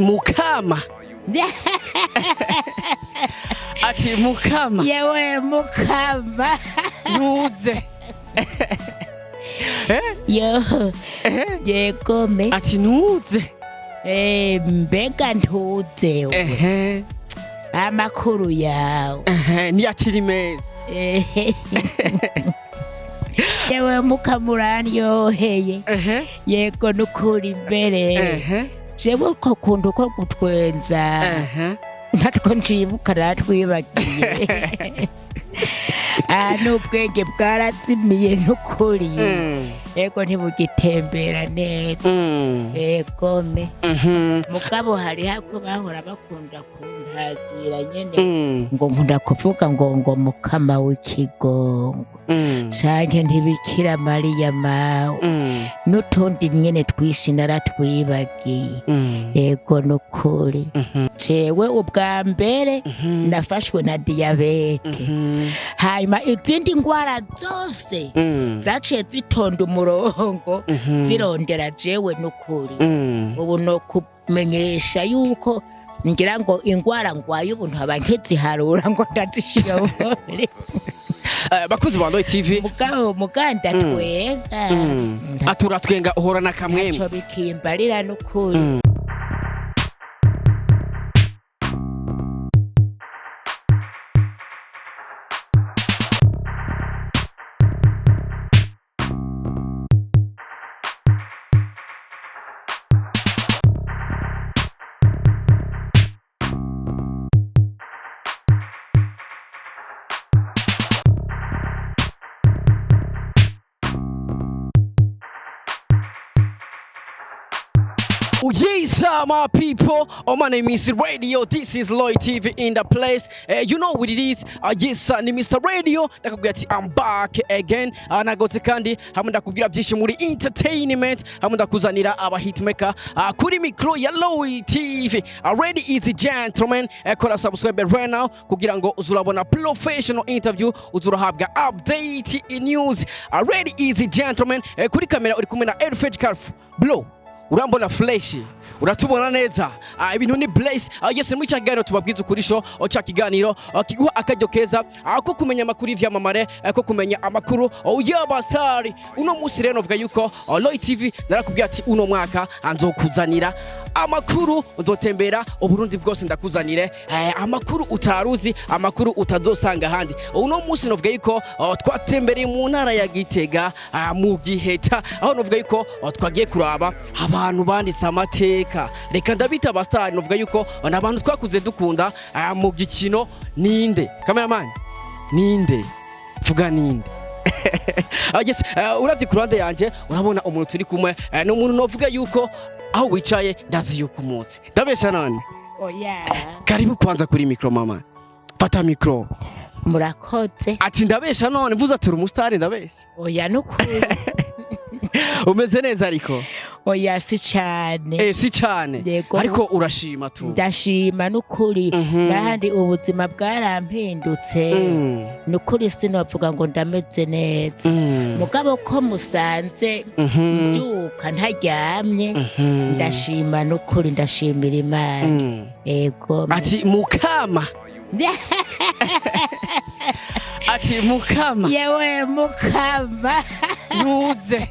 Mukama. Ati mukama. Yewe mukama. Nuze. Yo. Yegome. Ati nuze. Mbega ntuze. Amakuru yawe. Ni atiri meza. Yewe mukamurani yoheye. Yego nukuri imbere. Jewe ko kundu ko gutwenza. Natwo njibuka natwibagiye. N'ubwenge bwarazimiye nukuri. Yego ntibugitembera neza. Yegome. Mugabo hari hako bahora bakunda kuntazira nyene ngo nkunda kuvuga ngo mukama w'Ikigongwe. Canke ntibikira Mariya mawe. N'utundi nyene twishi naratwibagiye. Yego nukuri. Jewe ubwa mbere nafashwe na diabete. Hanyuma izindi ngwara zose zaciye zitonda umurongo zirondera jewe nukuri. Ubu no kumenyesha yuko ngira ngo ingwara ngwaye ubuntu abankeziharura ngo ndazishobore. Bakunzi ba Roy TV muganda twega atura twenga uhorana kamwemwe cyo bikimbarira nukuri. Yes, my people. Oh, my name is Radio. This is Roy TV in the place. You know what it is. Yes, ni Mr. Radio. I'm back again. Nagote kandi hamunda kugira byinshi muri entertainment. Hamunda kuzanira aba hitmaker. Kuri micro ya Roy TV. Already is gentlemen. Kora subscribe right now kugira ngo uzurabona professional interview, uzurahabwa update news. Already is gentlemen. Kuri kamera uri kumwe na Elfred Calf. Blow. Urambona flesh uratubona neza ibintu ni blaze yese mu cyagano tubabwiza ukuri sho ocha kiganiro kiguha akajyo keza ako kumenya amakuru ivyamamare ako kumenya amakuru y'aba star uno musi reno vuga yuko Roy TV narakubwiye ati uno mwaka anzokuzanira amakuru uzotembera uburundi bwose ndakuzanire amakuru utaruzi amakuru utazosanga handi uno musi novuga yuko twatembereye mu ntara ya Gitega mu Giheta aho novuga yuko twagiye kuraba abantu banditse amateka reka ndabita abastar novuga yuko nabantu twakuze dukunda mu gikino ninde cameraman ninde vuga ninde. Yes, uravye kurande yanje urabona umuntu turi kumwe n'umuntu novuga yuko aho wicaye ndazi yuko umunsi ndabesha none. Oya Karibu kwanza kuri micro mama. Fata micro. Murakoze. Ati ndabesha none mvuza turi umustar ndabesha. Oya nukuri. Umeze neza ariko. Oya si cyane. Si cyane. Ariko urashima tu. Ndashima nukuri. Kandi ubuzima bwarampindutse. Nukuri sinovuga ngo ndameze neza. Mugabo ko musanze mbyuka ntaryamye. Ndashima nukuri ndashimira Imana. Yego. Ati mukama. Ati mukama. Yewe mukama. Nuze.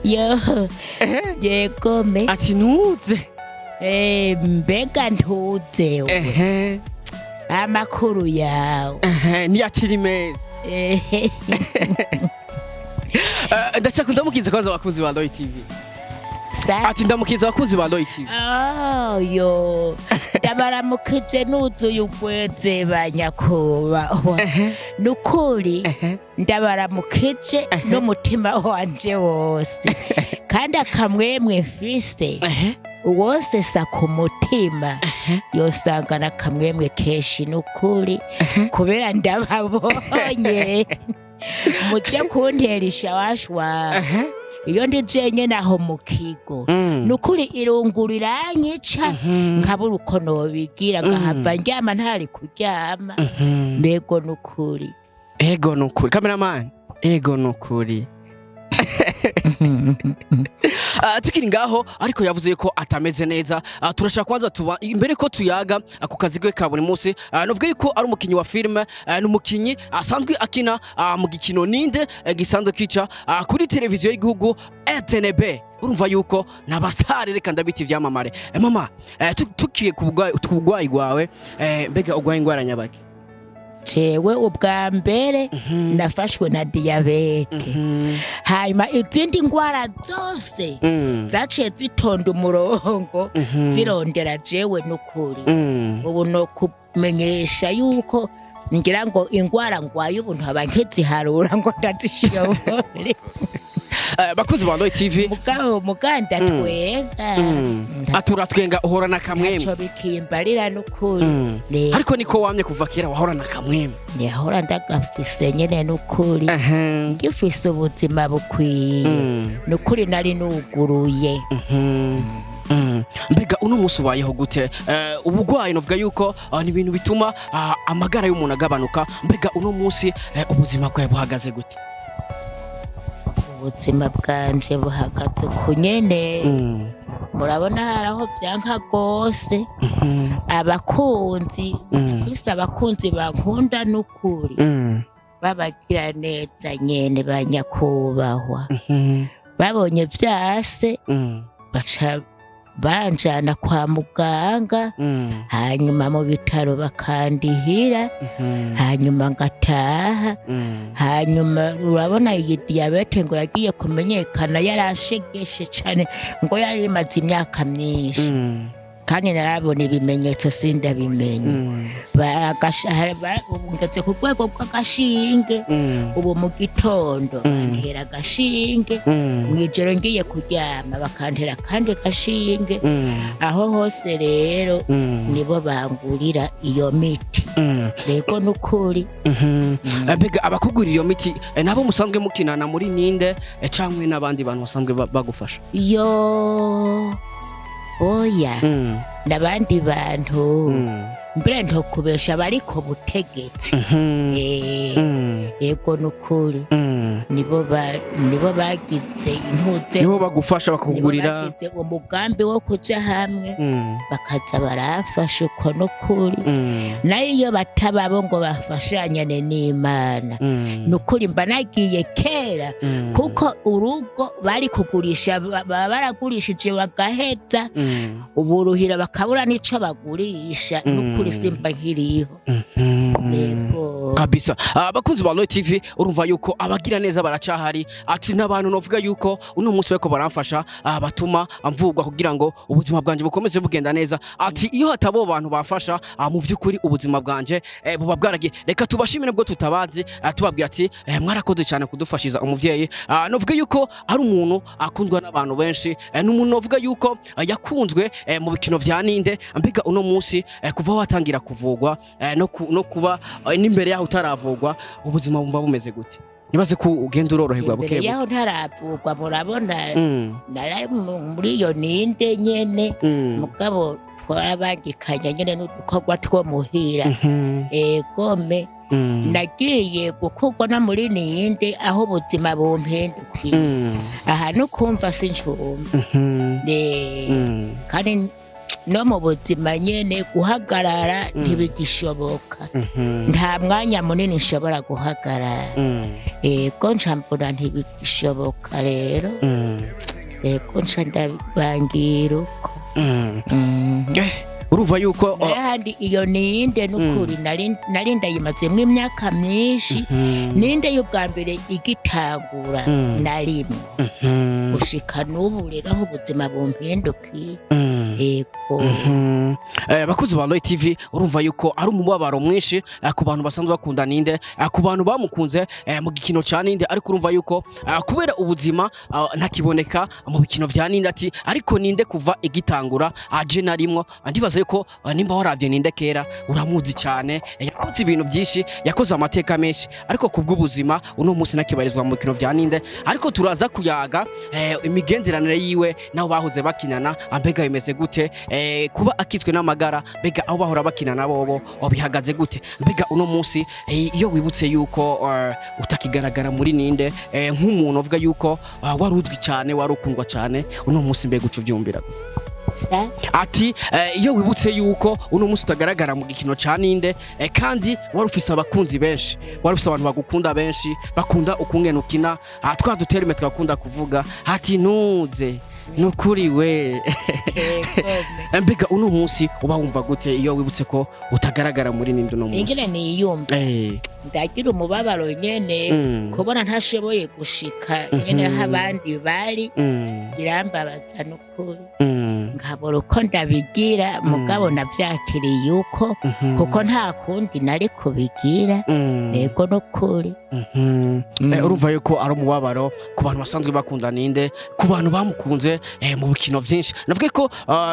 Yo. Yegome. Ati nuze. Mbega ntuze. Amakuru yawe. Ni atiri meza. Ndashaka ndamukiza kwaza abakunzi ba Roy TV. Ati ndamukiza abakunzi ba Roy TV. Yo. Ndabaramukije nuzuye ugweze banyakuba. Nukuri ndabaramukije n'umutima wanje wose. Kandi akamwemwe mfise. Wose sa ku mutima yosangana kamwemwe keshi nukuri kubera ndababonye muje kunterisha washwa iyo ndijenye naho mu kigo nukuri irungurira nyica nkabura uko nobigira ngahava ndyama ntari kuryama mbego nukuri ego nukuri cameraman ego nukuri tukiri ngaho ariko yavuze ko atameze neza. Turashaka kwanza tuba imbere ko tuyaga ku kazi kwe ka buri munsi. Novuga yuko ari umukinyi wa filime, n'umukinyi asanzwe akina mu gikino ninde gisanzwe kica kuri televiziyo y'igihugu RTNB. Urumva yuko n'abastari reka ndabiti vyamamare. Mama, tukiye ku bugwayi gwawe, mbega ugwaye ingwara nyabaki? Jewe ubwa mbere nafashwe na diyabete, hanyuma izindi ngwara zose zaciye zitonda umurongo zirondera jewe n'ukuri. Ubu no kumenyesha yuko ngira ngo ingwara ngwaye ubu ntaba nkiziharura ngo ndazishobore. Bakuzi ba Loy TV muganda twega aturatwenga uhorana kamwemwe cyo bikimbarira n'ukuri. Ariko niko wamye kuva kera wahorana kamwemwe? Yahora ndagafise nyene n'ukuri, ngifise ubuzima bukwiye n'ukuri, nari nuguruye. Mbega uno musi ubayeho gute? Ubugwayi novuga yuko ni ibintu bituma amagara y'umuntu agabanuka. Mbega uno musi ubuzima bwawe buhagaze gute? Ubuzima bwanje buhagaze kunyene, murabona haraho byanka gose. Abakunzi mfise abakunzi bankunda n'ukuri, babagira neza nyene banyakubahwa. Babonye vyase baca banjana kwa muganga, hanyuma mu bitaro bakandihira, hanyuma ngataha. Hanyuma urabona iyi diyabete ngo yagiye kumenyekana yarashegeshe cyane, ngo yari imaze imyaka myinshi, kandi narabona ibimenyetso sindabimenye. Ngeze ku rwego rw'agashinge, ubu mu gitondo bantera agashinge, mw'ijoro ngiye kuryama bakantera kandi agashinge. Aho hose rero nibo bangurira iyo miti. Rego n'ukuri. Mbega abakugurira iyo miti nabo musanzwe mukinana muri ninde cyangwa n'abandi bantu basanzwe bagufasha? Oya, n'abandi bantu mbere ntokubesha bariko butegetsi. Yego n'ukuri, nibo bagize intuze, nibo bagufasha bakakugurira, bagize umugambi wo kuja hamwe bakaza baramfasha uko n'ukuri. Nayo iyo batababo ngo bafashanyane n'Imana, n'ukuri mba nagiye kera, kuko urugo bari kugurisha baragurishije bagaheza, uburuhira bakabura n'ico bagurisha. N'ukuri simba nkiriho. Kabisa. Abakunzi ba Loy TV urumva yuko abagira neza baracahari. Ati n'abantu novuga yuko uno munsi weko baramfasha, batuma amvugwa kugira ngo ubuzima bwanje bukomeze bugenda neza. Ati iyo hatabo abantu bafasha mu byukuri ubuzima bwanje buba bwaragiye. Reka tubashimire bwo tutabazi, tubabwira ati mwarakoze cyane kudufashiza umuvyeyi. Novuga yuko ari umuntu akundwa n'abantu benshi, n'umuntu novuga yuko yakunzwe mu bikino vya ninde. Mbega uno munsi kuva watangira kuvugwa no kuba n'imbere yaho utaravugwa, ubuzima bumva bumeze gute? Nibaze ko ugenda uroroherwa buke buke. Yaho ntaravugwa murabona nari muri iyo ninde nyene, mugabo twarabangikanya nyene n'udukorwa two muhira. Egome nagiye gukorwa na muri ninde aho ubuzima bumpindukiye. Aha no kumva sinshumva. Kandi no mu buzima nyene guhagarara ntibigishoboka. Nta mwanya munini nshobora guhagarara. Ko ncambura ntibigishoboka rero. Ko nca ndabangira uko. Urumva yuko handi iyo ninde n'ukuri nari ndayimazemo imyaka myinshi. Ninde y'ubwa mbere igitangura narimo gushika n'ubu rero aho ubuzima bumpindukiye. Bakuzi ba Loy TV urumva yuko ari umubabaro mwinshi ku bantu basanzwe bakunda ninde, ku bantu bamukunze mu gikino ca ninde. Ariko urumva yuko kubera ubuzima ntakiboneka mu bikino vya ninde. Ati ariko ninde kuva igitangura aje narimwo, ndibaza nibaza yuko nimba waravye ninde kera uramuzi cyane yakoze ibintu byinshi yakoze amateka menshi ariko kubw'ubuzima uno munsi nakibarizwa mu bikino vya ninde ariko turaza kuyaga imigenderanire yiwe naho bahoze bakinana ambega bimeze gute kuba akitswe n'amagara mbega aho bahora bakinana bobo obihagaze gute mbega uno munsi iyo wibutse yuko utakigaragara muri ninde nk'umuntu uvuga yuko waruzwi cyane warukundwa cyane uno munsi mbega ucu byumvira ati iyo wibutse yuko uno munsi utagaragara mu gikino ca ninde kandi warufise abakunzi benshi warufise abantu bagukunda benshi bakunda ukungena ukina twa duterime twakunda kuvuga ati ntuze nukuri we mbega uno munsi uba wumva gute iyo wibutse ko utagaragara muri ninde uno munsi ingene niyumva ndagira umubabaro nyene kubona ntashoboye gushika nyene abandi bari birambabaza nukuri nkabura uko ndabigira mugabo navyakiriye uko kuko nta kundi nari kubigira ego nukuri urumva yuko ari umubabaro ku bantu basanzwe bakunda ninde ku bantu bamukunze mu bikino byinshi navuga ko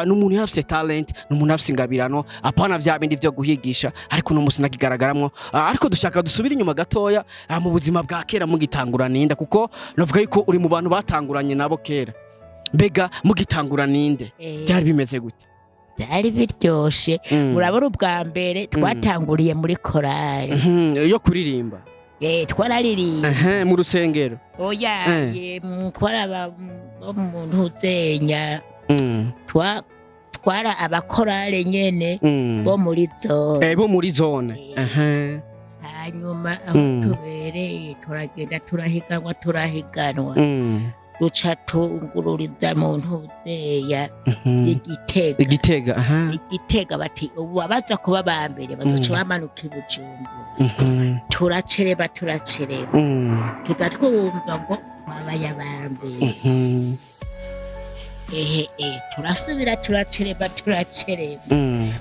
n'umuntu yafise talent n'umuntu yafise ingabirano apana vya bindi byo guhigisha ariko no musi nakigaragaramwo ariko dushaka dusubira inyuma gatoya mu buzima bwa kera mugitangura ninde kuko navuga yuko uri mu bantu batanguranye nabo kera mbega mugitangura ninde byari bimeze gute byari biryoshe urabona ubwa mbere twatanguriye muri korali yo kuririmba twararirimba mu rusengero oya twara umuntu uzenya twara abakorale nyene bo muri zone hanyuma aho tubereye turagenda turahiganwa duca tungururiza mu ntuzeya igitega bati ubu abaza kuba ba mbere bazoca bamanuka i Bujumbura turacereba tuza twumva ngo babaye aba mbere turasubira turacereba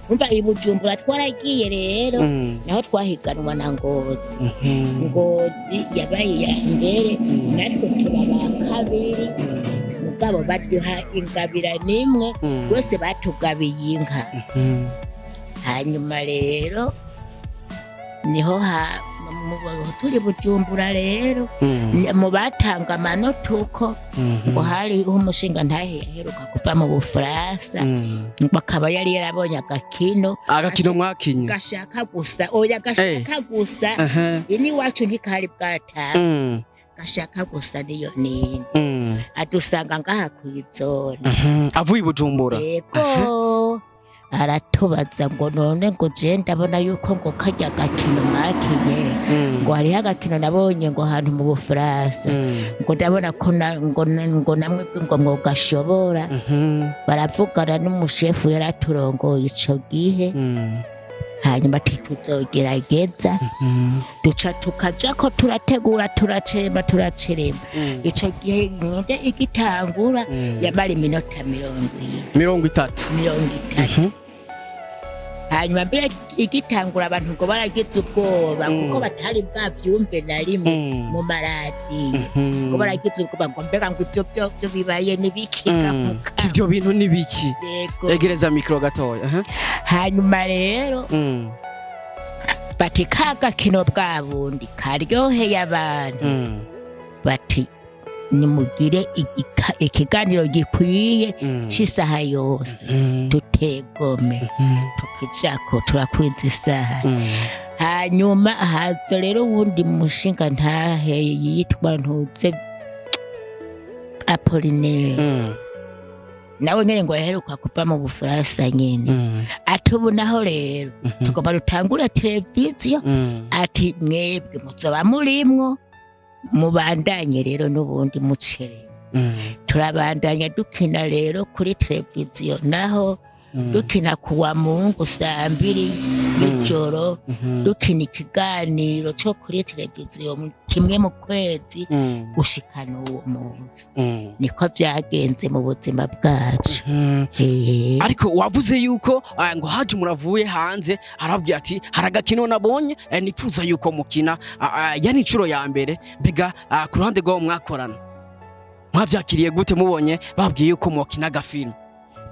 umva i Bujumbura twaragiye rero naho twahiganwa na Ngozi yabaye iya mbere natwe turaba kabiri mugabo baduha ingabira nimwe bose batugabiye inka hanyuma rero niho turi Bujumbura rero mu batanga amanota uko ngo hariho umushinga ntahe yaheruka kuva mu Bufaransa bakaba yari yarabonye agakino mwakinye gashaka gusa ini wacu ntikari bwatanga gashaka gusa niyo nini adusanga ngaha kwizona avuye i Bujumbura yego aratubaza ngo none ngo je ndabona yuko ngo kajya gakino mwakinye ngo hariho agakino nabonye ngo ahantu mu Bufaransa ngo ndabona ko ngo namwe ngo mwogashobora baravugana n'umushefu yaraturongoye ico gihe hanyuma tuzogerageza duca tukaja ko turategura turacemba ico gihe ninde igitangura yamara iminota 30 hanyuma mbere igitangura abantu ngo baragize ubwoba kuko batari bwavyumve na rimwe mu maradiyo ngo baragize ubwoba ngo mbega ngo ivyo byo bibaye nibiki ivyo bintu nibiki egereza mikro gatoya hanyuma rero bati kagakino bwa bundi karyoheye abantu bati nimugire ikiganiro gikwiye c'isaha yose tutegome tukijako turakwiza isaha hanyuma hazo rero wundi mushinga ntahe yitwa ntuze Apollinaire nawe nyene ngo yaheruka kuva mu Bufaransa nyene atubunaho rero tugomba dutangura televiziyo ati mwebwe muzoba murimwo mubandanye rero n'ubundi mucere turabandanya dukina rero kuri televiziyo naho dukina kuwa Mungu saa 2 y'ijoro dukina ikiganiro cyo kuri televiziyo kimwe mu kwezi gushikana uwo munsi niko byagenze mu buzima bwacu ariko wavuze yuko ngo haje muravuye hanze arabwiye ati haragakino nabonye nifuza yuko mukina yani incuro ya mbere mbega ku ruhande rwo mwakorana mwavyakiriye gute mubonye babwiye yuko mukina agafilm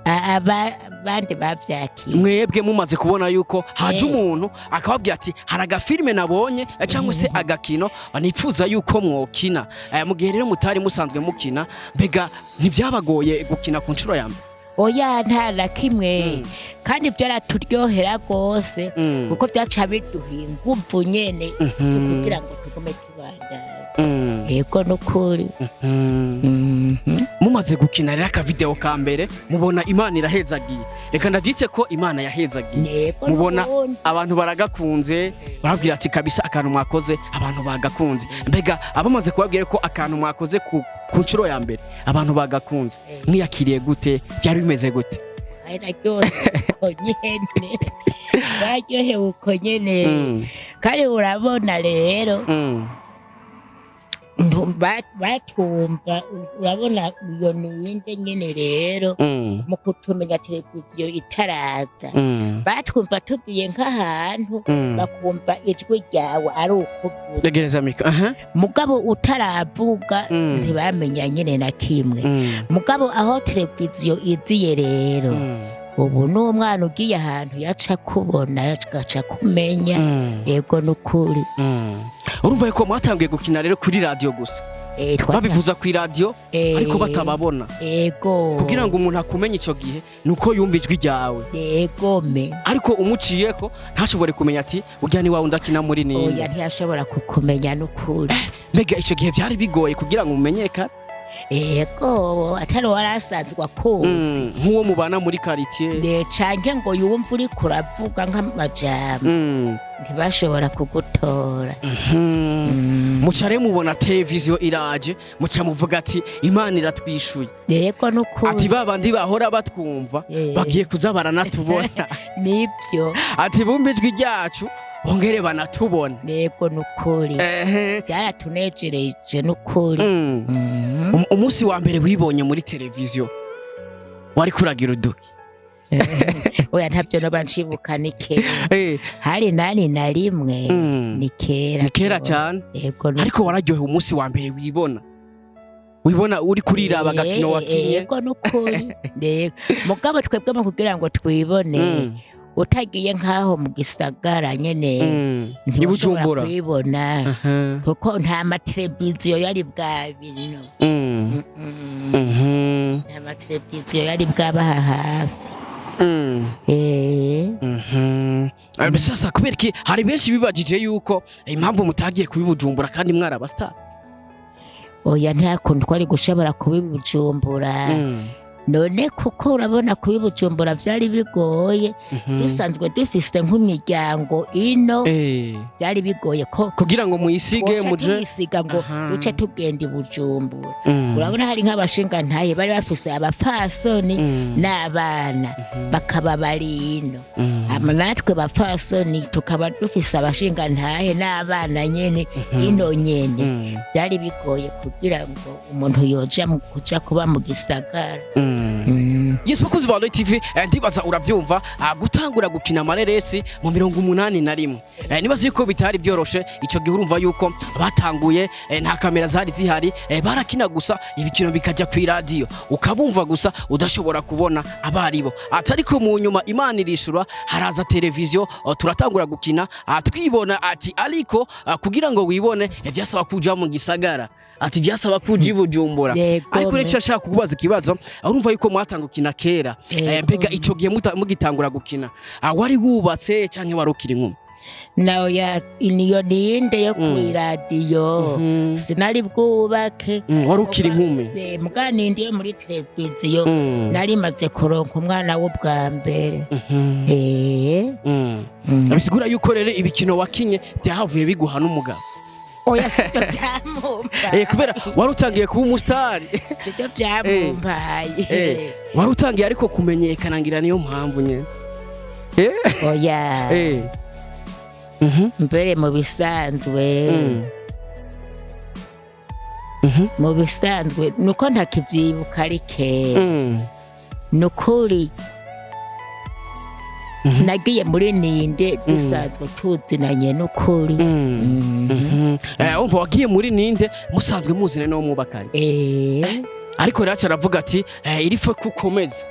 abandi bavyakiye mwebwe mumaze kubona yuko haje umuntu akababwira ati hari agafilime nabonye cyangwa se agakino nipfuza yuko mwokina mu gihe rero mutari musanzwe mukina mbega ntibyabagoye gukina ku nshuro ya mbere oya nta na kimwe kandi byaraturyohera rwose kuko byaca biduha inguvu nyene kugira ngo tugume tubandanye yego nukuri mumaze gukina rero akavideo ka mbere mubona Imana irahezagiye reka ndabyitse ko Imana yahezagiye mubona abantu baragakunze barabwira ati kabisa akantu mwakoze abantu bagakunze mbega abamaze kubabwira ko akantu mwakoze ku nshuro ya mbere abantu bagakunze mwiyakiriye gute byari bimeze gute baryohewe uko nyene kandi urabona rero batumva urabona iyo niyinde nyene rero mu kutumenya televiziyo itaraza batwumva tugiye nk'ahantu bakumva ijwi ryawe ari ukuvuga mugabo utaravuga ntibamenya nyene na kimwe mugabo aho televiziyo iziye rero ubu n'umwana ugiye ahantu yaca kubona yaca kumenya yego nukuri urumva yuko mwatangiye gukina rero kuri radio gusa babivuza ku radio ariko batababona yego kugira ngo umuntu akumenye ico gihe nuko yumva ijwi ryawe yego me ariko umuciyeko ntashobore kumenya ati urya ni wawe ndakina muri nini oya ntiyashobora kukumenya nukuri mbega ico gihe byari bigoye kugira ngo umenyekane ego atari warasanzwe akuzi nk'uwo mubana muri quartier canke ngo yumve uri kuravuga nk'amajambo ntibashobora kugutora mucare mubona televiziyo iraje muca muvuga ati Imana iratwishuye yego nukuri ati babandi bahora batwumva bagiye kuza baranatubona nibyo ati bumva ijwi ryacu bongere banatubona yego nukuri byaratunejereje nukuri umunsi wa mbere wibonye muri televiziyo wari kuragira uduki oya ntabyo nobanshibuka ni kera hari nani na rimwe ni kera cyane ariko wararyohewe umunsi wa mbere wibona uri kuriraba agakino wakinye yego nukuri mugabo twebwe mu kugira ngo twibone utagiye nkaho mu gisagara nyene ntibujumbura kwibona kuko nta mateleviziyo yari bwabino nta mateleviziyo yari bwabaha hafi sasa kubera iki hari benshi bibajije yuko impamvu mutagiye kubibujumbura kandi mwarabastar oya nta kuntu twari gushobora kubibujumbura none kuko urabona kubibujumbura byari bigoye bisanzwe dufise nk'imiryango ino byari bigoye ko kugira ngo muyisige muje tuyisiga ngo uce tugenda ibujumbura urabona hari nk'abashinga ntaye bari bafise abapfasoni n'abana bakaba bari ino natwe bapfasoni tukaba dufise abashinga ntaye n'abana nyene ino nyene byari bigoye kugira ngo umuntu yoja mu kuja kuba mu gisagara Yes bakuzi ba TV ndibaza uravyumva gutangura gukina amareresi mu 81 nibaza yuko bitari byoroshe ico gihe urumva yuko batanguye nta kamera zari zihari barakina gusa ibikino bikaja ku radio ukabumva gusa udashobora kubona abaribo atariko mu nyuma Imana irishura haraza televiziyo turatangura gukina twibona ati ariko kugira ngo wibone byasaba kuja mu gisagara ati byasaba kuja ibujumbura ariko rero cyashaka kukubaza ikibazo urumva yuko mwatangukina kera mbega ico gihe mugitangura gukina wari wubatse canke warukira inkumi nayo niyo ninde yo ku radio sinari bwubake warukira inkumi mbwa ninde yo muri televiziyo nari maze kuronka umwana wo bwa mbere bisigura yuko rero ibikino wakinye byahavuye biguha n'umugabo oya sibyo byamumpa kubera warutangiye kuba umustar sibyo byamumpaye warutangiye ariko kumenyekana ngira niyo mpamvu nyene oya mbere mu bisanzwe nuko ntakivyibuka ari kera nukuri nagiye muri ninde dusanzwe tuzinanye n'ukuri umva wagiye muri ninde musanzwe muzine no mubakanye ariko rero aravuga ati irife kukomeza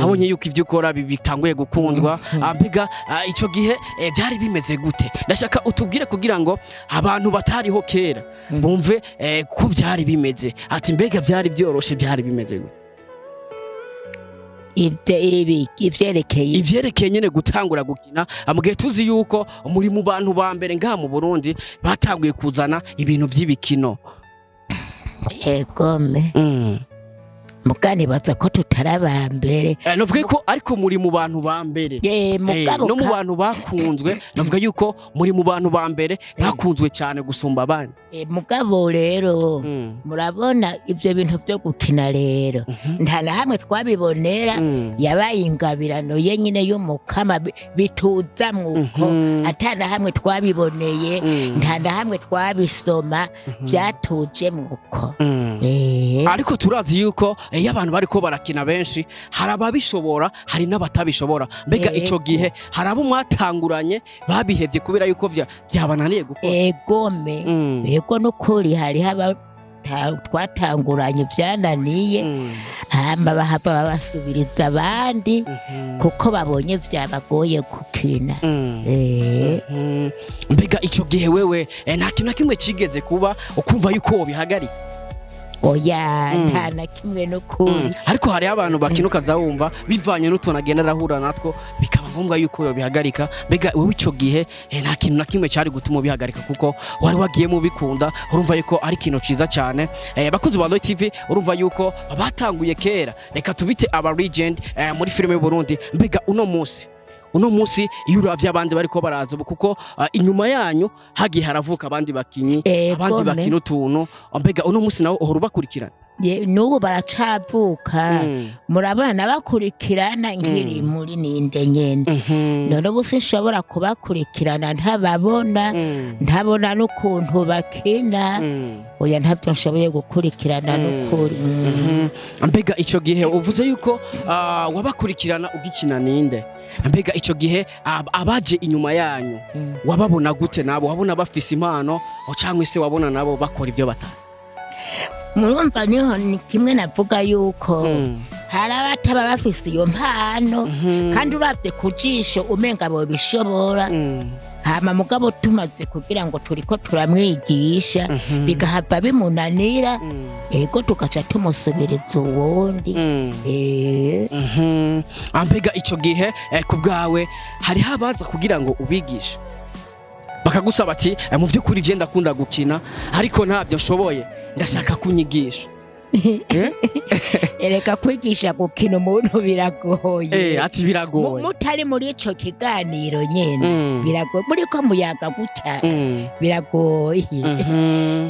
abonye yuko ivyo ukora bitanguye gukundwa mbega ico gihe byari bimeze gute ndashaka utubwire kugira ngo abantu batariho kera bumve ko byari bimeze ati mbega byari byoroshe byari bimeze gute ivyerekeye nyene gutangura gukina mugihe tuzi yuko muri mu bantu ba mbere ngaha mu Burundi batanguye kuzana ibintu vy'ibikino egome mugani baza ko tutarabambere novuga ko ariko muri mu bantu ba mbere no mu bantu bakunzwe novuga yuko muri mu bantu ba mbere bakunzwe cyane gusumba abandi mugabo rero murabona ivyo bintu byo gukina rero nta na hamwe twabibonera yabaye ingabirano yenyine y'umukama bituza mwuko atana hamwe twabiboneye nta na hamwe twabisoma byatuje mwuko ariko turazi yuko iyo abantu bariko barakina benshi hari ababishobora hari n'abatabishobora mbega ico gihe hari abo mwatanguranye babihevye kubera yuko byabananiye gukora egome ego nukuri hari haba twatanguranye byananiye hama bahava babasubiriza abandi kuko babonye vyabagoye gukina mbega ico gihe wewe nta kintu na kimwe cigeze kuba ukumva yuko wobihagarika oya nta na kimwe nukuri ariko hari abantu bakinuka zawumva bivanye n'utuntu agenda arahura natwo bikaba ngombwa yuko yobihagarika mbega wewe ico gihe nta kintu na kimwe cyari gutuma ubihagarika kuko wari wagiye mu bikunda urumva yuko ari kintu ciza cyane bakunzi ba TV urumva yuko batanguye kera reka tubite aba legend muri filime y'u Burundi mbega uno munsi iyo uravye abandi bariko baraza kuko inyuma yanyu hagiye haravuka abandi bakinyi abandi bakina utuntu mbega uno munsi nawe uhora ubakurikirana n'ubu baracavuka murabona nabakurikirana nkiri muri ninde nyene none ubu sinshobora kubakurikirana ntabona n'ukuntu bakina oya ntabyo nshoboye gukurikirana n'ukuri mbega ico gihe uvuze yuko wabakurikirana ugikina ninde mbega ico gihe abaje inyuma yanyu wababona gute nabo wabona bafise impano cyangwa se wabona nabo bakora ibyo batari murumva niho ni kimwe navuga yuko hari abataba bafise iyo mpano kandi uravye kujisho umenga bo bishobora hama mugabo tumaze kugira ngo turiko turamwigisha bigahava bimunanira ego tugaca tumusubiriza uwundi mbega ico gihe ku bwawe hari habaza kugira ngo ubigishe bakagusaba ati mu by'ukuri je ndakunda gukina ariko ntabyo nshoboye ndashaka kunyigisha ereka kwigisha gukina umuntu biragoye ati biragoye mutari muri ico kiganiro nyene biragoye muri ko muyaga gutya biragoye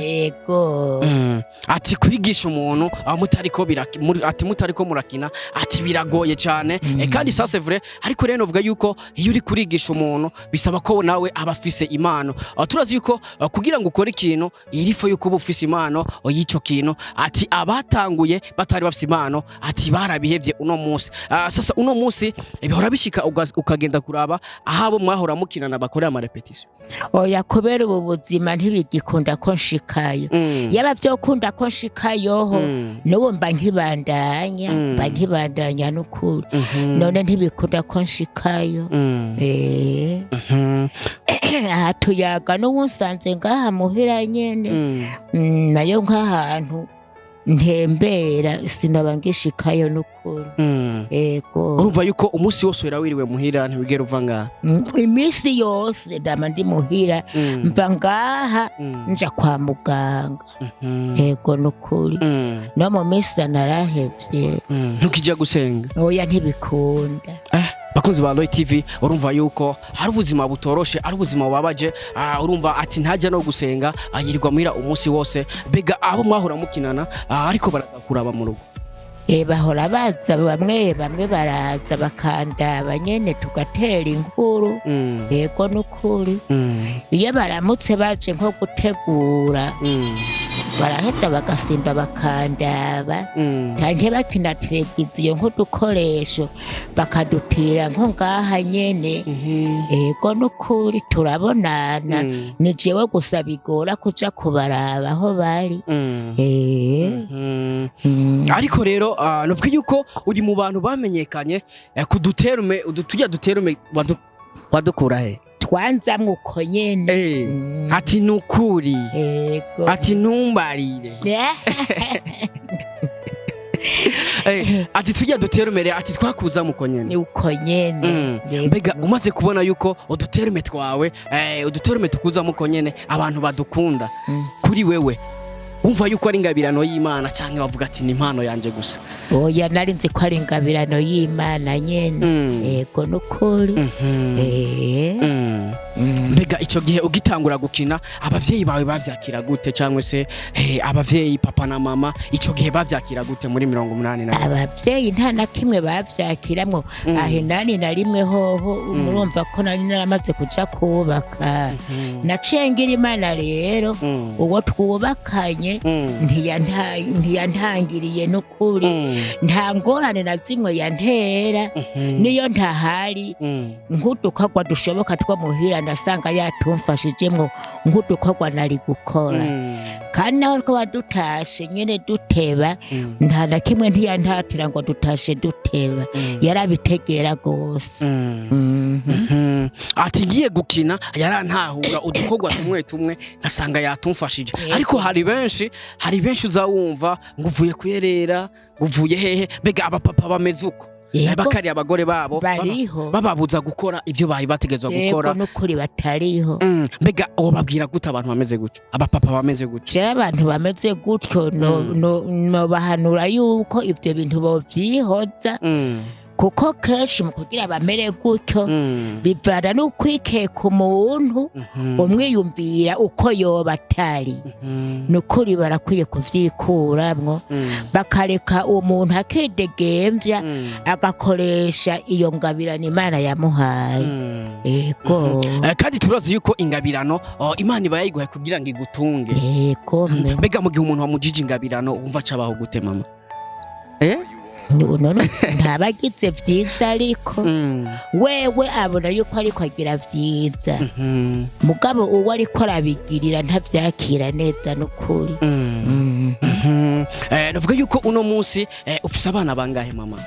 ego ati kwigisha umuntu mutariko murakina ati biragoye cyane kandi ça c'est vrai ariko rero novuga yuko iyo uri kurigisha umuntu bisaba ko nawe abafise impano turazi yuko kugira ngo ukore ikintu irifo yuko ubufise impano yico kintu ati batanguye batari bafise impano ati barabihevye uno munsi sasa uno munsi bihora bishika ukagenda kuraba ahabo mwahora mukinana bakorera ama repetition oya kubera ubu buzima ntibigikunda ko nshikayo yaba vyokunda ko nshikayoho n'ubu mba nkibandanya n'ukuri none ntibikunda ko nshikayo aha tuyaga n'uwunsanze ngaha muhira nyene nayo nk'ahantu ntembera sinaba ngishikayo n'ukuri ego urumva yuko umunsi wose wiriwe muhira ntibigera uva ngaha iminsi yose ndama ndi muhira mva ngaha nja kwa muganga ego n'ukuri no mu minsi narahevye ntukijya gusenga oya ntibikunda bakunzi ba TV urumva yuko hari ubuzima butoroshe ari ubuzima bubabaje urumva ati ntajya no gusenga yirirwa muhira umunsi wose bega abo mwahora mukinana ariko baraza kuraba mu rugo bahora baza bamwe baraza bakandaba nyene tugatera inkuru yego n'ukuri iyo baramutse baje nko gutegura baraheza bagasimba bakandaba canke bakina televiziyo nk'udukoresho bakadutira nko ngaha nyene yego n'ukuri turabonana ni jewe gusa bigora kuja kubaraba aho bari ariko rero novuga yuko uri mu bantu bamenyekanye kuduterume tujya duterume wadukura he twanzamwe uko nyene ati nukuri ati ntumbarire ati tujya duterumere ati twakuza muko nyene ni uko nyene mbega umaze kubona yuko uduterume twawe uduterume tukuza muko nyene abantu badukunda kuri wewe umva yuko ari ingabirano y'Imana cyangwa bavuga ati ni impano yanje gusa oya narinze ko ari ingabirano y'Imana nyene yego nukuri mbega icyo gihe ugitangura gukina abavyeyi bawe bavyakira gute cyangwa se abavyeyi papa na mama icyo gihe bavyakira gute muri 80 abavyeyi nta na kimwe bavyakiramwo ahe nani na rimwe hoho murumva ko nari naramaze kuja kubaka nacengira Imana rero uwo twubakanye ntiyantangiriye n'ukuri nta ngorane na zimwe yantera niyo ntahari nk'udukorwa dushoboka two muhira ndasanga yatumfashijemwo nk'udukorwa nari gukora kandi naho twaba dutashe nyene duteba nta na kimwe ntiyantatira ngo dutashe duteba yarabitegera gose ati ngiye gukina yarantahura udukorwa tumwe ngasanga yatumfashije ariko hari benshi uzawumva nguvuye kuyerera nguvuye hehe mbega abapapa bameze uko bakari abagore babo bababuza gukora ivyo bari bategezwa gukora yego nukuri batariho mbega uwo babwira gute abantu bameze gutyo abapapa bameze gutyo abantu bameze gutyo no bahanura yuko ivyo bintu bo vyihoza kuko kenshi mu kugira bamere gutyo bivana n'ukwikeka umuntu umwiyumvira uko yoba atari nukuri barakwiye kuvyikuramwo bakareka umuntu akidegemvya agakoresha iyo ngabirano Imana yamuhaye yego kandi turazi yuko ingabirano Imana iba yayiguhaye kugira ngo igutunge yego mbega mu gihe umuntu wamujije ingabirano umva cabaho gute mama ntabagize vyiza ariko wewe abona yuko ariko agira vyiza mugabo uwo ariko arabigirira ntavyakira neza nukuri navuga yuko uno munsi ufise abana bangahe mama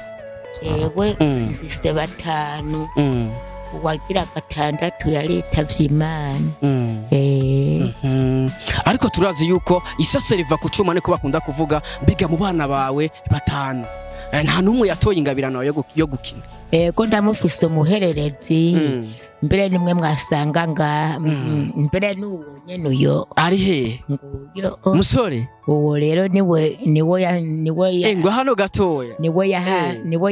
jewe mfise 5 uwagira 6 yaritavye Imana ariko turazi yuko isase riva ku cuma niko bakunda kuvuga mbega mu bana bawe 5 nta numwe yatoye ingabirano yo gukina yego ndamufise umuhererezi mbere nimwe mwasanga nga mbere n'uwo nyene uyo ari he nguyo musore uwo rero niwe ngo hano gatoya niwe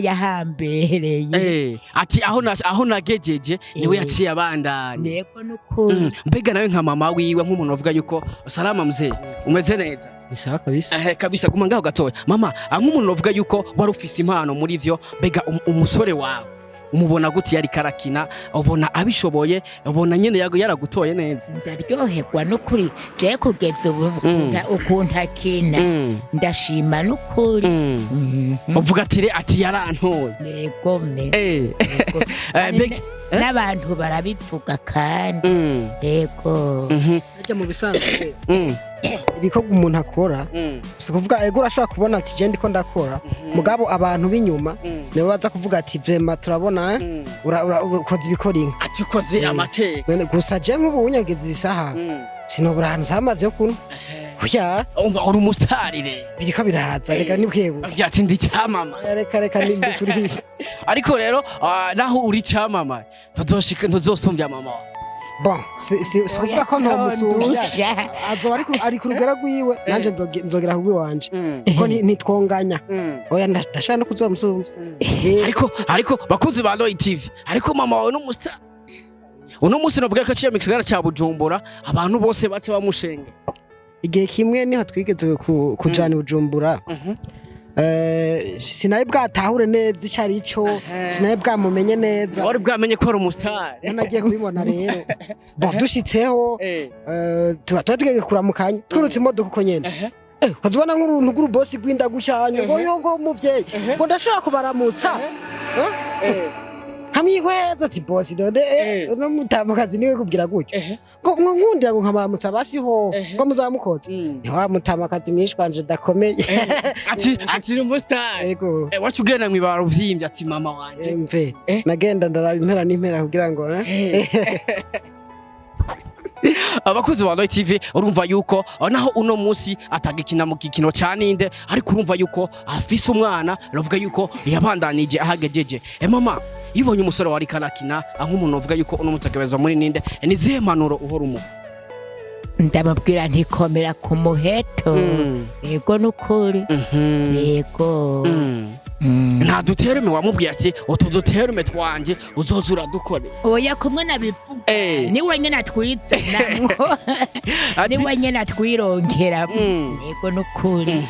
yahambereye ati aho nagejeje niwe yaciye abandanye yego nukuri mbega nawe nka mama wiwe nk'umuntu avuga yuko salama mzee umeze neza Bisa kabisa kabisa guma ngaho gatoya mama nk'umuntu avuga yuko wari ufise impano muri vyo mbega umusore wawe umubona gute yari karakina ubona abishoboye ubona nyene yaragutoye neza ndaryoherwa nukuri je kugeza ukuntu akina ndashima nukuri uvuga ati yarantoye yego n'abantu barabivuga kandi yego ajya mu bisanzwe ibikorwa umuntu akora si kuvuga ego urashobora kubona ati je ndiko ndakora mugabo abantu b'inyuma nibo baza kuvuga ati vrema turabona urakoze ibikora inka ati koze amateka gusa je nk'ubu unyageze isaha sinobura ahantu samaze yo kunywa Oya uri umustarire biriko biraza reka nibwego ati ndi cyamama reka ni kuri ariko rero naho uri cyamama ntuzosumbya mama bon si kuvuga ko nto musumbya azoba ari ku rugero rwiwe nanje nzogera ku wanje kuko ntitwonganya oya ndashaka no kuzomusumbya ariko bakunzi ba Roy TV ariko mama wawe n'umusta uno musi navuga ko aciye mu gisagara ca Bujumbura abantu bose bace bamushenge igihe kimwe niho twigeze kujana Bujumbura sinaye bwatahure neza icari ico sinaye bwamumenye neza wari bwamenye ko ari umustar nagiye kubibona rero bo dushitseho tuba twegeye kuramukanya twurutse imodoka uko nyene ukazibona nk'uruntu rw'urubosi rw'inda gucanye ngo muvyeyi ngo ndashobora kubaramutsa nkamwihweza ati boss dode no mutamukazi niwe kubwira gutyo ngo nkundira ngo nkamaramutsa basiho ngo muzamukoze ni wa mutamakazi mwishwanje dakomeye ati ni umustar yego wacu ugenda mwibara uvyimbye ati mama wanje mve nagenda ndaraba impera n'impera kugira ngo abakozi ba Light TV urumva yuko naho uno munsi atagikina mu gikino caninde ariko urumva yuko afise umwana ravuga yuko yabandanije ahagejeje mama ibonye umusore wari karakina nk'umuntu uvuga yuko uno mutagabeza muri ninde nizihe manuro uhorumo ndamubwira ntikomera ku muheto yego nukuri yego nta duterume wamubwiye ati utu duterume twanje uzoza uradukore oya kumwe nabivuga ni wenyine atwitse namwo ni wenyine atwirongera yego nukuri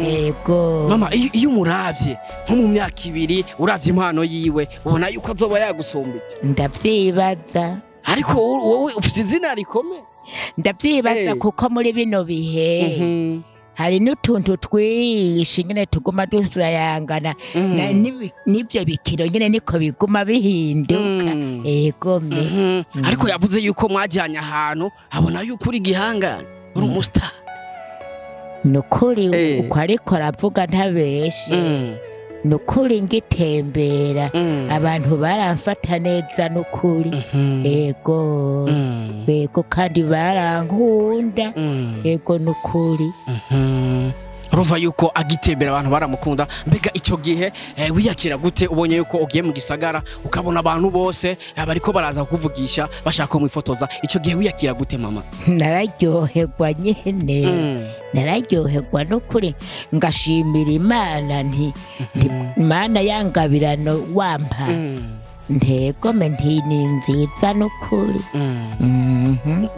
yego mama iyo umuravye nko mu myaka 2 uravye impano yiwe ubona yuko azoba yagusumbije ndavyibaza ariko wowe ufite izina rikomeye ndavyibaza kuko muri bino bihe hari n'utuntu twishi nyene tuguma dusayangana n'ivyo bikiro nyene niko biguma bihinduka yego me ariko yavuze yuko mwajyanye ahantu abona yuko uri gihangana uri umustar nukuri uko ariko aravuga ntabeshe nukuri ngitembera abantu baramfata neza nukuri yego yego kandi barankunda yego nukuri urumva yuko agitembera abantu baramukunda mbega icyo gihe wiyakira gute ubonye yuko ugiye mu gisagara ukabona abantu bose bariko baraza kuvugisha bashaka kumwifotoza icyo gihe wiyakira gute mama nararyoherwa nyene nararyoherwa nukuri ngashimira Imana nti Imana yangabirano wampa ndegome ntini nziza nukuri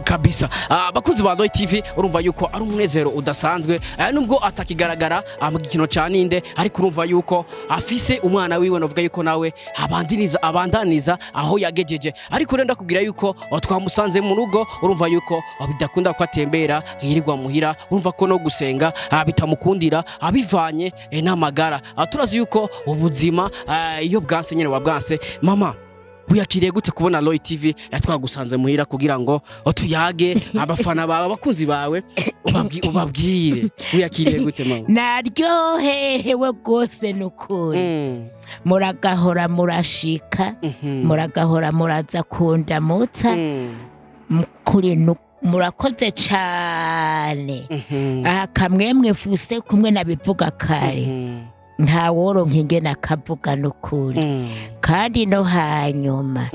kabisa abakunzi ba Light TV urumva yuko ari umunezero udasanzwe nubwo atakigaragara mu gikino caninde ariko urumva yuko afise umwana wiwe novuga yuko nawe abandaniza aho yagejeje ariko renda kugira yuko twamusanze mu rugo urumva yuko bidakunda ko atembera yirirwa muhira urumva ko no gusenga bitamukundira abivanye n'amagara turazi yuko ubuzima iyo bwanse nyene wabwanse mama uyakiriye gute kubona Light TV yatwagusanze muhira kugira ngo tuyage abafana bawe abakunzi bawe ubabwire uyakiriye gute mama naryohewe gose nukuri muragahora murashika muragahora muraza kundamutsa kuri murakoze cyane kamwemwe fuse kumwe nabivuga kare nta woronka ingene akavuga nukuri kandi no hanyuma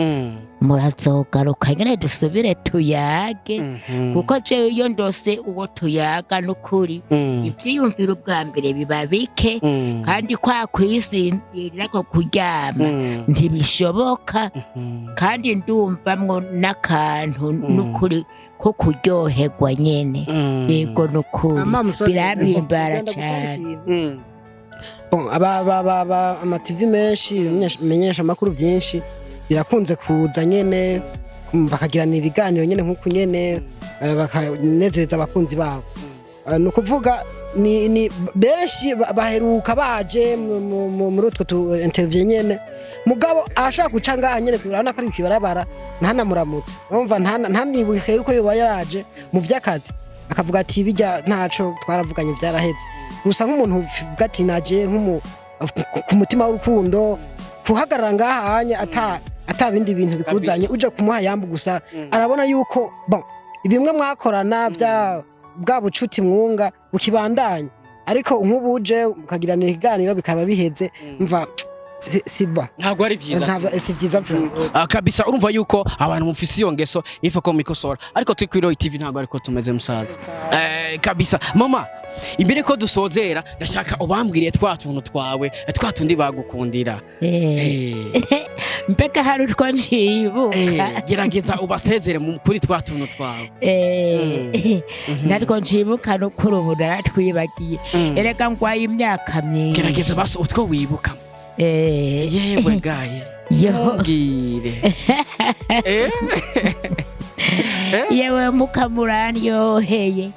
murazogaruka nyene dusubire tuyage kuko jewe iyo ndose uwo tuyaga nukuri ivyiyumviro bwa mbere biba bike kandi kwa kwisinzirira ko kuryama ntibishoboka kandi ndumvamwo n'akantu nukuri ko kuryoherwa nyene yego nukuri birampimbara cyane ama TV menshi menyesha makuru byinshi birakunze kuza nyene bakagirana ibiganiro nyene nkuko nyene bakanezeza abakunzi babo nukuvuga ni benshi baheruka baje muri utwo interview nyene mugabo ashaka gucanga nyene kurana kari kibarabara ntanamuramutse urumva ntanibuke yuko yoba yaraje mu vyakazi akavuga ati bijya ntaco twaravuganye vyaraheze gusa nk'umuntu uvuga ati naje ku mutima w'urukundo kuhagarara ngahanye atabindi bintu bikuzanye uje kumuha yambu gusa arabona yuko bon ibimwe mwakorana bwa bucuti mwunga ukibandanya ariko nk'ubuje ukagirana ikiganiro bikaba biheze mva siba ntabwo ari byiza si byiza kabisa urumva yuko abantu mufise iyo ngeso ifa ko mikosora ariko turi kuri Light TV ntabwo ariko tumeze musaza kabisa mama imbere ko dusozera ndashaka ubambwiriye twatuntu twawe twatundi bagukundira mbega hari utwo nshibuka gerageza ubasezere kuri twatuntu twawe natwo nshibuka n'ukuri ubu naratwibagiye erega ngwaye imyaka myinshi gerageza basi utwo wibuka yewe gaye yongire yewe mukamuraryoheye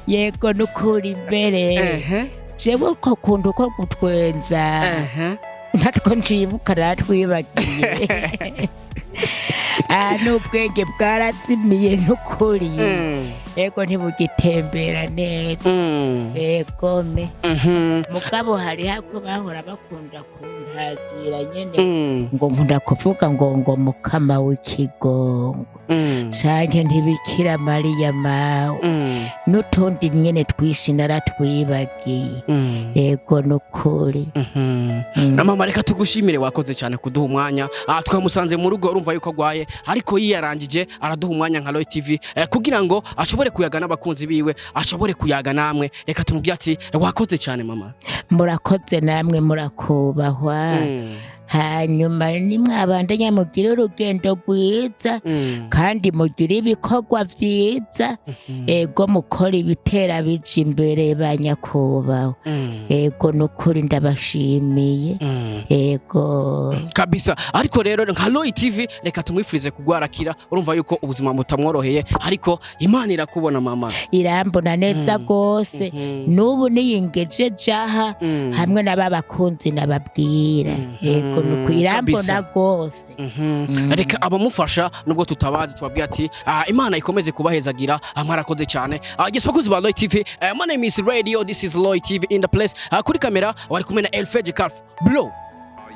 yego nukuri imbere jewe uko kuntu ko gutwenza natwo nshibuka natwibagiye n'ubwenge bwarazimiye n'ukuri ego ntibugitembera neza egome mugabo hari hako bahora bakunda kuntazira nyene ngo nkunda kuvuga ngo mukama w'ikigongwe canke ntibikira Mariya mawe n'utundi nyene twishi naratwibagiye ego n'ukuri na mama reka tugushimire wakoze cyane kuduha umwanya twamusanze mu rugo urumva yuko agwaye ariko yiyarangije araduha umwanya nka Roy TV kugira ngo ashobore kuyaga n'abakunzi biwe ashobore kuyaga namwe reka tumubwire ati wakoze cyane mama murakoze namwe murakubahwa hanyuma nimwabandanya mugire urugendo rwiza kandi mugire ibikorwa vyiza ego mukora ibitera bije imbere banyakubaho ego nukuri ndabashimiye ego kabisa ariko rero nka Roy TV reka tumwifurize kugwarakira urumva yuko ubuzima butamworoheye ariko Imana irakubona mama irambona neza gose nubu niyingeje jaha hamwe n'ababakunzi nababwira ego irambona gose reka abamufasha nubwo tutabazi twabwiye ati Imana ikomeze kubahezagira mwarakoze cyane bakunzi ba Roy TV my name is Radio this is Roy TV in the place kuri kamera wari kumwe na Elfege Calf Blow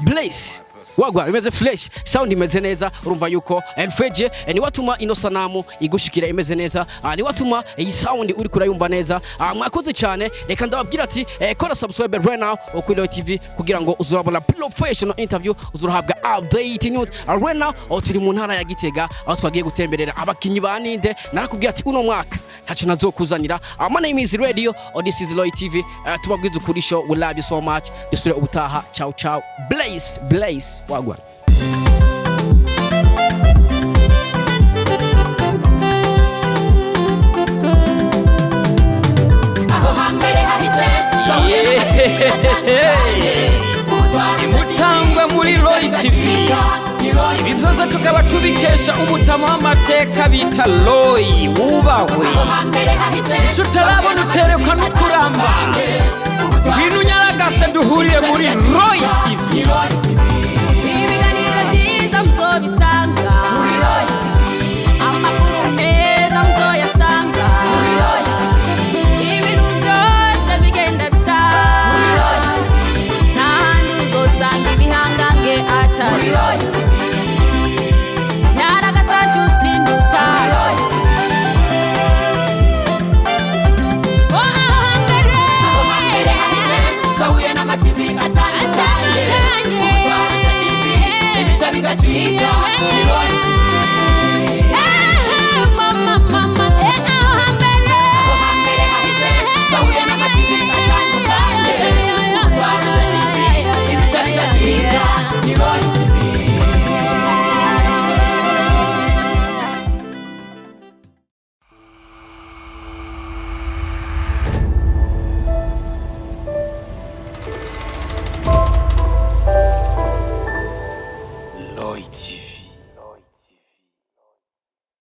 Blaze wagwa imeze fresh sound imeze neza urumva yuko Elfege ni watuma ino sanamu igushikira imeze neza ni watuma iyi sound uri kurayumva neza mwakoze cyane reka ndababwira ati kora subscribe right now kuri Roy TV kugira ngo uzurabona professional interview uzurahabwa update news right now turi mu ntara ya Gitega aho twagiye gutemberera abakinyi baninde narakubwira ati uno mwaka ntacyo nazokuzanira my name is Radio this is Roy TV tubabwiza ukuri show we love you so much dusure ubutaha ciao ciao Blaze wagwa imutangwa muri Roy TV ibi byose tukaba tubikesha umutama w'amateka bita Roy wubahwe icyo utarabona uterekwa n'ukuramba ngwino unyaragase duhuriye muri Roy TV